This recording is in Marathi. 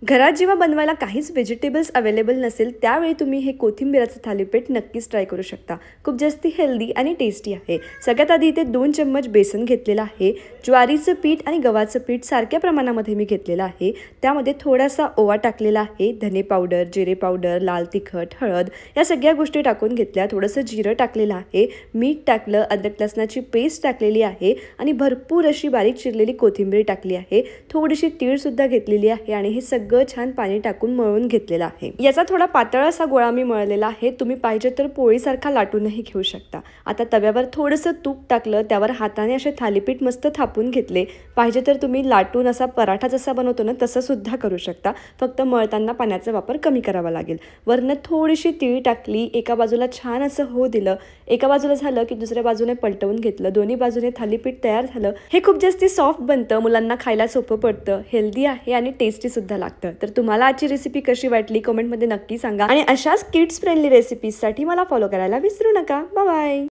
घरात जेव्हा बनवायला काहीच व्हेजिटेबल्स अवेलेबल नसेल त्यावेळी तुम्ही हे कोथिंबीराचं थालीपीठ नक्कीच ट्राय करू शकता। खूप जास्त हेल्दी आणि टेस्टी आहे। सगळ्यात आधी इथे 2 चम्मच बेसन घेतलेला आहे। ज्वारीचं पीठ आणि गव्हाचं पीठ सारख्या प्रमाणामध्ये मी घेतलेलं आहे। त्यामध्ये थोडासा ओवा टाकलेला आहे, धने पावडर, जिरे पावडर, लाल तिखट, हळद या सगळ्या गोष्टी टाकून घेतल्या। थोडंसं जिरं टाकलेलं आहे, मीठ टाकलं, अद्रक लसणाची पेस्ट टाकलेली आहे आणि भरपूर अशी बारीक चिरलेली कोथिंबीर टाकली आहे। थोडीशी तीळ सुद्धा घेतलेली आहे आणि हे सगळं छान पाणी टाकून मळून घेतलेला आहे। याचा थोडा पातळ असा गोळा मी मळलेला आहे। तुम्ही पाहिजे तर पोळीसारखा लाटूनही घेऊ शकता। आता तव्यावर थोडंसं तूप टाकलं, त्यावर हाताने असे थालीपीठ मस्त थापून घेतले। पाहिजे तर तुम्ही लाटून असा पराठा जसा बनवतो ना तसं सुद्धा करू शकता, फक्त मळताना पाण्याचा वापर कमी करावा लागेल। वरनं थोडीशी तीळ टाकली, एका बाजूला छान असं हो दिलं, एका बाजूला झालं की दुसऱ्या बाजूने पलटवून घेतलं, दोन्ही बाजूने थालीपीठ तयार झालं। हे खूप जास्त सॉफ्ट बनतं, मुलांना खायला सोपं पडतं, हेल्दी आहे आणि टेस्टी सुद्धा लागतं। तर तुम्हाला आजची रेसिपी कशी वाटली कमेंटमध्ये नक्की सांगा आणि अशाच किड्स फ्रेंडली रेसिपीजसाठी मला फॉलो करायला विसरू नका। Bye bye.